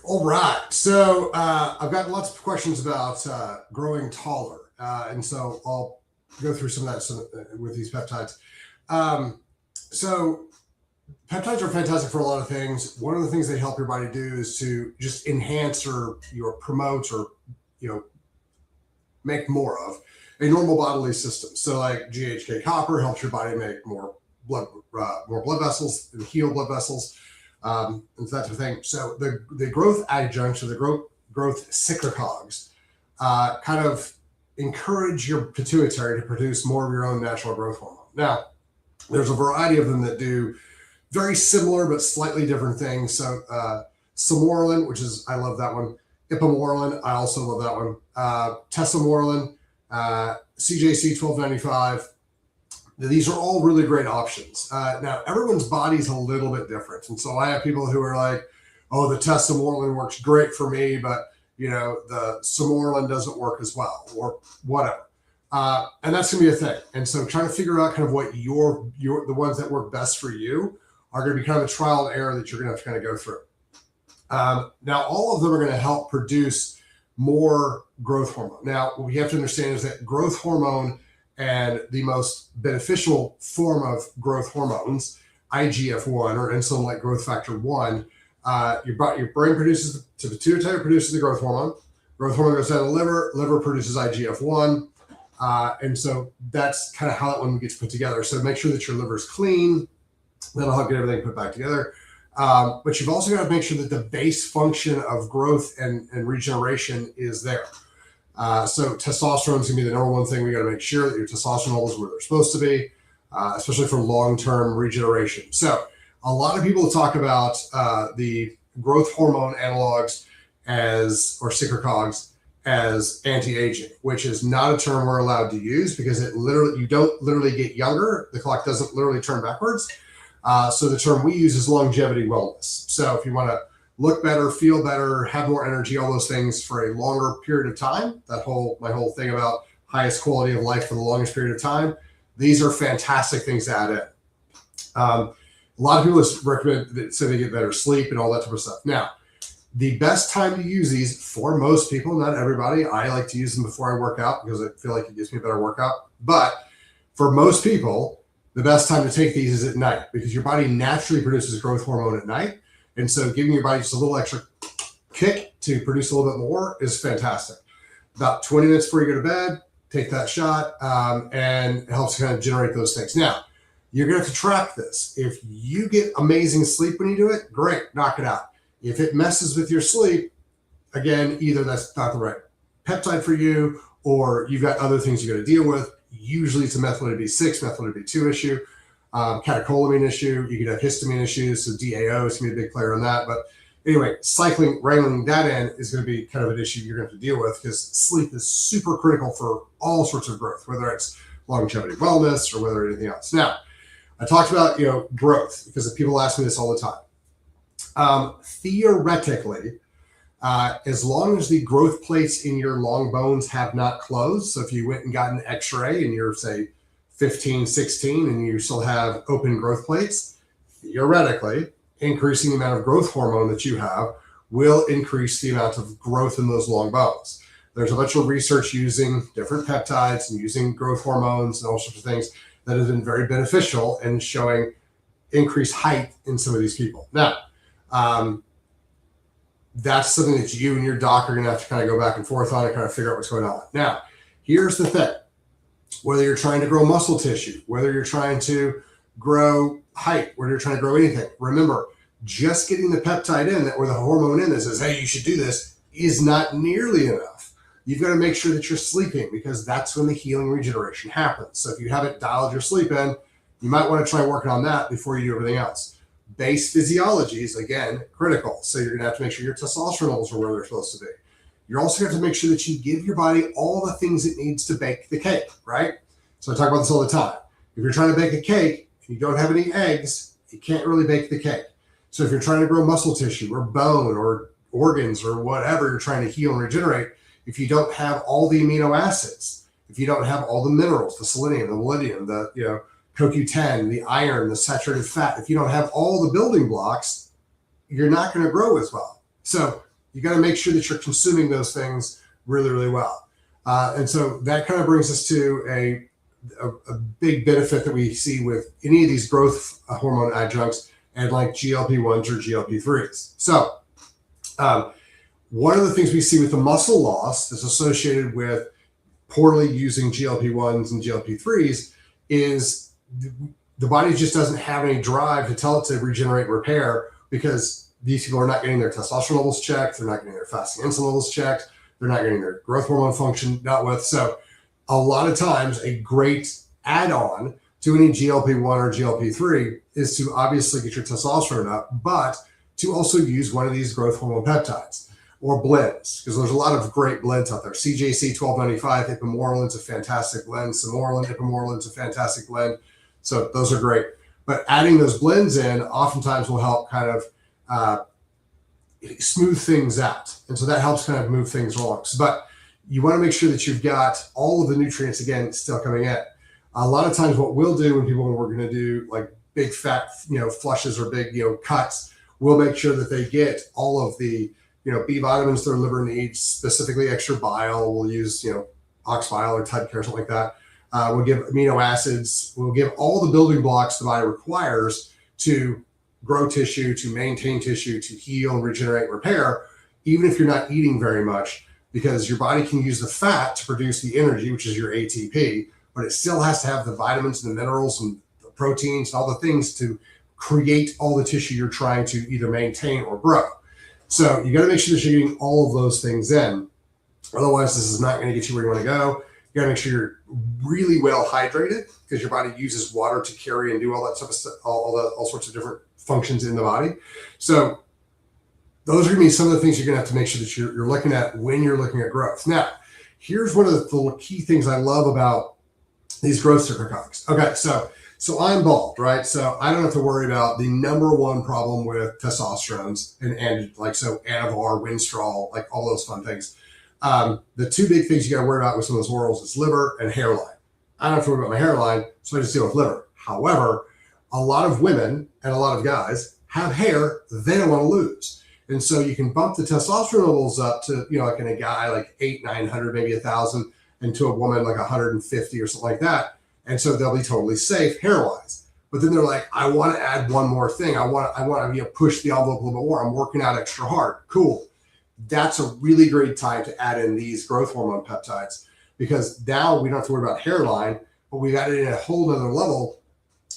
All right. So I've got lots of questions about growing taller. And so I'll go through some of that with these peptides. So peptides are fantastic for a lot of things. One of the things they help your body do is to just enhance or promote or make more of a normal bodily system. So like GHK copper helps your body make more blood vessels and heal blood vessels. And that type of thing. So the growth adjuncts or the growth cyclicogs kind of encourage your pituitary to produce more of your own natural growth hormone. Now, there's a variety of them that do very similar but slightly different things. So samorelin, which is, I love that one. Ipamorelin, I also love that one. Tesamorelin, CJC 1295. These are all really great options. Now, everyone's body's a little bit different. And so I have people who are like, oh, the tesamorelin works great for me, but the samorelin doesn't work as well or whatever. And that's gonna be a thing. And so trying to figure out kind of what the ones that work best for you are gonna be kind of a trial and error that you're gonna have to kind of go through. Now, all of them are gonna help produce more growth hormone. Now, what we have to understand is that growth hormone and the most beneficial form of growth hormones, IGF-1 or insulin-like growth factor 1, your brain produces, the pituitary produces the growth hormone. Growth hormone goes down to the liver produces IGF-1. And so that's kind of how that one gets put together. So make sure that your liver is clean. That'll help get everything put back together. But you've also got to make sure that the base function of growth and regeneration is there. So testosterone is going to be the number one thing. We got to make sure that your testosterone levels are where they're supposed to be, especially for long-term regeneration. So a lot of people talk about the growth hormone analogs or cyclicogs as anti-aging, which is not a term we're allowed to use because you don't literally get younger. The clock doesn't literally turn backwards. So the term we use is longevity wellness. So if you want to look better, feel better, have more energy, all those things for a longer period of time, my whole thing about highest quality of life for the longest period of time, these are fantastic things to add in. A lot of people recommend that say they get better sleep and all that type of stuff. Now, the best time to use these for most people, not everybody, I like to use them before I work out because I feel like it gives me a better workout. But for most people, the best time to take these is at night because your body naturally produces growth hormone at night. And so giving your body just a little extra kick to produce a little bit more is fantastic. About 20 minutes before you go to bed, take that shot, and it helps kind of generate those things. Now, you're going to have to track this. If you get amazing sleep when you do it, great, knock it out. If it messes with your sleep, again, either that's not the right peptide for you or you've got other things you got to deal with. Usually it's a methylation B6, methylation B2 issue. Catecholamine issue, you could have histamine issues, so DAO is going to be a big player on that. But anyway, wrangling that in is going to be kind of an issue you're going to have to deal with because sleep is super critical for all sorts of growth, whether it's longevity wellness or whether anything else. Now, I talked about growth because people ask me this all the time. Theoretically, as long as the growth plates in your long bones have not closed, so if you went and got an x-ray and you're, say, 15, 16, and you still have open growth plates, theoretically, increasing the amount of growth hormone that you have will increase the amount of growth in those long bones. There's a bunch of research using different peptides and using growth hormones and all sorts of things that have been very beneficial in showing increased height in some of these people. Now, that's something that you and your doc are going to have to kind of go back and forth on and kind of figure out what's going on. Now, here's the thing. Whether you're trying to grow muscle tissue, whether you're trying to grow height, whether you're trying to grow anything, remember, just getting the peptide in or the hormone in that says, hey, you should do this is not nearly enough. You've got to make sure that you're sleeping because that's when the healing regeneration happens. So if you haven't dialed your sleep in, you might want to try working on that before you do everything else. Base physiology is, again, critical. So you're going to have to make sure your testosterone levels are where they're supposed to be. You're also going to have to make sure that you give your body all the things it needs to bake the cake, right? So I talk about this all the time. If you're trying to bake a cake and you don't have any eggs, you can't really bake the cake. So if you're trying to grow muscle tissue or bone or organs or whatever you're trying to heal and regenerate, if you don't have all the amino acids, if you don't have all the minerals, the selenium, the molybdenum, the CoQ10, the iron, the saturated fat, if you don't have all the building blocks, you're not going to grow as well. So You got to make sure that you're consuming those things really, really well. And so that kind of brings us to a big benefit that we see with any of these growth hormone adjuncts and like GLP-1s or GLP-3s. So one of the things we see with the muscle loss that's associated with poorly using GLP-1s and GLP-3s is the body just doesn't have any drive to tell it to regenerate and repair, because these people are not getting their testosterone levels checked. They're not getting their fasting insulin levels checked. They're not getting their growth hormone function dealt with. So a lot of times a great add-on to any GLP-1 or GLP-3 is to obviously get your testosterone up, but to also use one of these growth hormone peptides or blends, because there's a lot of great blends out there. CJC 1295, ipamorelin, a fantastic blend. Samorelin, ipamorelin, a fantastic blend. So those are great. But adding those blends in oftentimes will help kind of smooth things out. And so that helps kind of move things along. But you want to make sure that you've got all of the nutrients, again, still coming in. A lot of times what we'll do when we're going to do like big fat, flushes or big, cuts, we'll make sure that they get all of the, B vitamins their liver needs, specifically extra bile. We'll use, ox bile or tide care, something like that. We'll give amino acids. We'll give all the building blocks the body requires to grow tissue, to maintain tissue, to heal, regenerate, repair, even if you're not eating very much, because your body can use the fat to produce the energy, which is your ATP, but it still has to have the vitamins and the minerals and the proteins and all the things to create all the tissue you're trying to either maintain or grow. So you got to make sure that you're getting all of those things in. Otherwise, this is not going to get you where you want to go. You got to make sure you're really well hydrated, because your body uses water to carry and do all that stuff, all sorts of different functions in the body. So those are going to be some of the things you're going to have to make sure that you're looking at when you're looking at growth. Now, here's one of the key things I love about these growth secretagogues. Okay, so I'm bald, right? So I don't have to worry about the number one problem with testosterones and like, so Anavar, Winstrol, like all those fun things. The two big things you got to worry about with some of those orals is liver and hairline. I don't have to worry about my hairline, so I just deal with liver. However, a lot of women and a lot of guys have hair they don't want to lose. And so you can bump the testosterone levels up to, like in a guy, like 800, 900, maybe 1,000, and to a woman like 150 or something like that. And so they'll be totally safe hair-wise. But then they're like, I want to add one more thing. I want to push the envelope a little bit more. I'm working out extra hard. Cool. That's a really great time to add in these growth hormone peptides, because now we don't have to worry about hairline, but we've added in a whole other level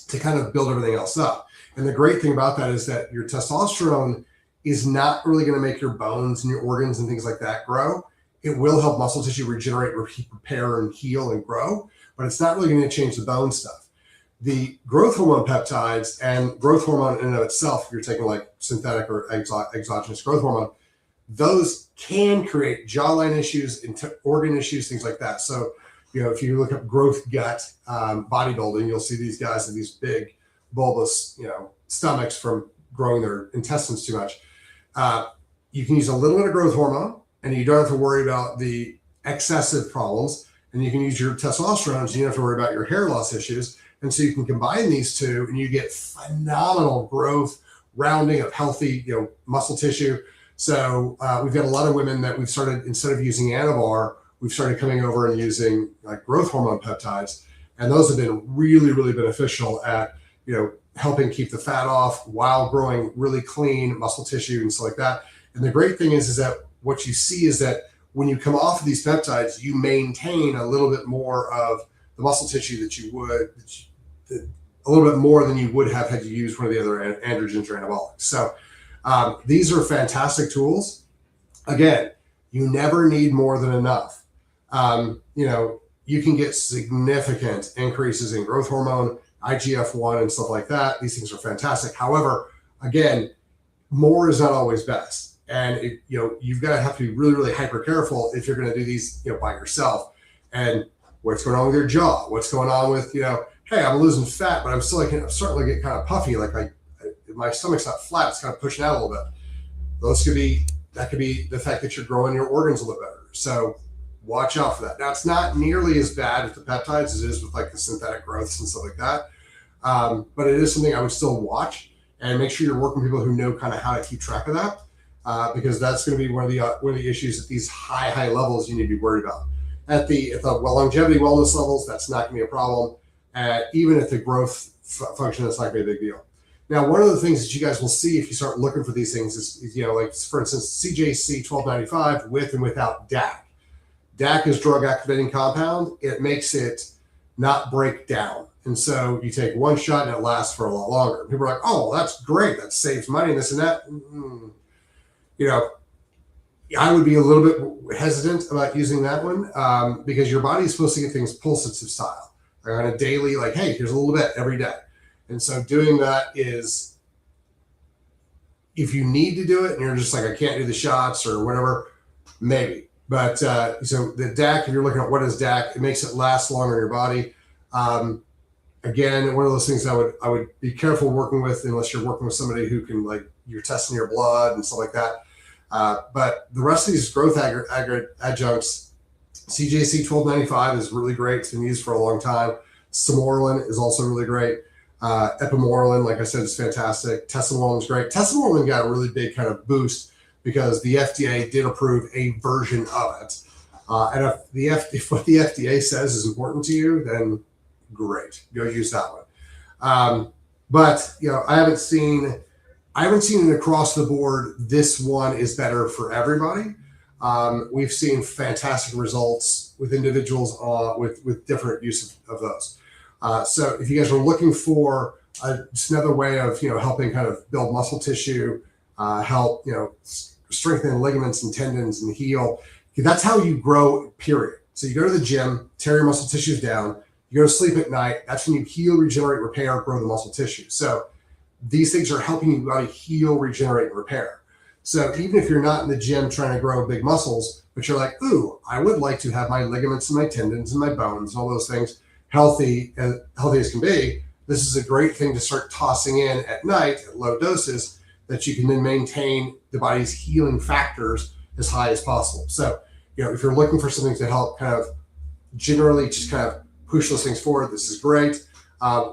to kind of build everything else up. And the great thing about that is that your testosterone is not really going to make your bones and your organs and things like that grow. It will help muscle tissue regenerate, repair, and heal and grow, but it's not really going to change the bone stuff. The growth hormone peptides and growth hormone in and of itself, if you're taking like synthetic or exogenous growth hormone, those can create jawline issues, organ issues, things like that. So, if you look up growth gut bodybuilding, you'll see these guys with these big bulbous, stomachs from growing their intestines too much. You can use a little bit of growth hormone, and you don't have to worry about the excessive problems. And you can use your testosterone, so you don't have to worry about your hair loss issues. And so you can combine these two, and you get phenomenal growth, rounding of healthy, muscle tissue. So we've got a lot of women that we've started, instead of using Anavar, we've started coming over and using like growth hormone peptides. And those have been really, really beneficial at, helping keep the fat off while growing really clean muscle tissue and stuff like that. And the great thing is that what you see is that when you come off of these peptides, you maintain a little bit more of the muscle tissue a little bit more than you would have had you used one of the other androgens or anabolics. So these are fantastic tools. Again, you never need more than enough. You can get significant increases in growth hormone, IGF-1 and stuff like that. These things are fantastic. However, again, more is not always best. And you've got to have to be really, really hyper careful if you're going to do these, by yourself. And what's going on with your jaw? What's going on with, hey, I'm losing fat, but I'm starting to get kind of puffy. Like my stomach's not flat. It's kind of pushing out a little bit. That could be the fact that you're growing your organs a little better. So watch out for that. Now, it's not nearly as bad with the peptides as it is with like the synthetic growths and stuff like that. But it is something I would still watch and make sure you're working with people who know kind of how to keep track of that. because that's going to be one of the issues at these high levels you need to be worried about. At the longevity wellness levels, that's not going to be a problem. Even at the growth function, that's not going to be a big deal. Now, one of the things that you guys will see if you start looking for these things is like, for instance, CJC 1295 with and without DAC. DAC is drug activating compound. It makes it not break down. And so you take one shot and it lasts for a lot longer. People are like, oh, that's great. That saves money and this and that. I would be a little bit hesitant about using that one because your body is supposed to get things pulsative style. On a daily, like, hey, here's a little bit every day. And so doing that is, if you need to do it and you're just like, I can't do the shots or whatever, maybe. But so the DAC, if you're looking at what is DAC, it makes it last longer in your body. Again, one of those things I would be careful working with unless you're working with somebody who can, like, you're testing your blood and stuff like that. But the rest of these growth adjuncts, CJC 1295 is really great. It's been used for a long time. Samorelin is also really great. Epimorelin, like I said, is fantastic. Tesamorelin is great. Tesamorelin got a really big kind of boost because the FDA did approve a version of it. And if what the FDA says is important to you, then great, go use that one. But I haven't seen it across the board. This one is better for everybody. We've seen fantastic results with individuals with different use of those. So if you guys are looking for just another way of helping kind of build muscle tissue, help strengthen ligaments and tendons and heal, that's how you grow, period. So you go to the gym, tear your muscle tissues down, you go to sleep at night, that's when you heal, regenerate, repair, grow the muscle tissue. So these things are helping your body heal, regenerate, and repair. So even if you're not in the gym trying to grow big muscles, but you're like, ooh, I would like to have my ligaments and my tendons and my bones and all those things healthy as can be, this is a great thing to start tossing in at night at low doses that you can then maintain the body's healing factors as high as possible. So, if you're looking for something to help kind of generally just kind of push those things forward, this is great.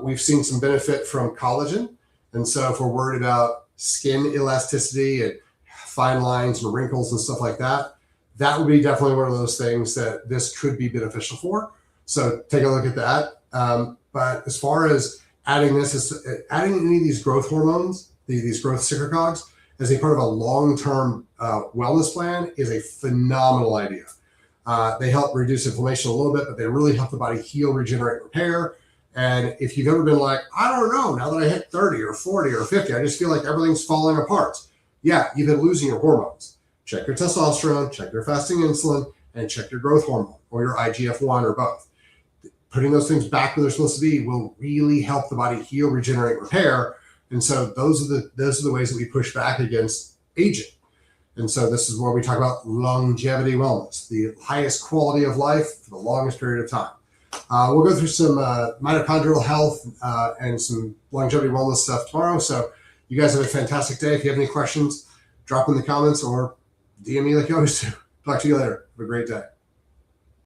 We've seen some benefit from collagen. And so if we're worried about skin elasticity and fine lines and wrinkles and stuff like that, that would be definitely one of those things that this could be beneficial for. So take a look at that. But as far as adding any of these growth hormones, these growth secretagogues, as a part of a long-term wellness plan is a phenomenal idea. They help reduce inflammation a little bit, but they really help the body heal, regenerate, repair. And if you've ever been like, I don't know, now that I hit 30 or 40 or 50, I just feel like everything's falling apart. Yeah, you've been losing your hormones. Check your testosterone, check your fasting insulin, and check your growth hormone or your IGF-1 or both. Putting those things back where they're supposed to be will really help the body heal, regenerate, repair. And so those are the ways that we push back against aging. And so this is where we talk about longevity wellness, the highest quality of life for the longest period of time. We'll go through some mitochondrial health and some longevity wellness stuff tomorrow. So you guys have a fantastic day. If you have any questions, drop in the comments or DM me like you always do. Talk to you later. Have a great day.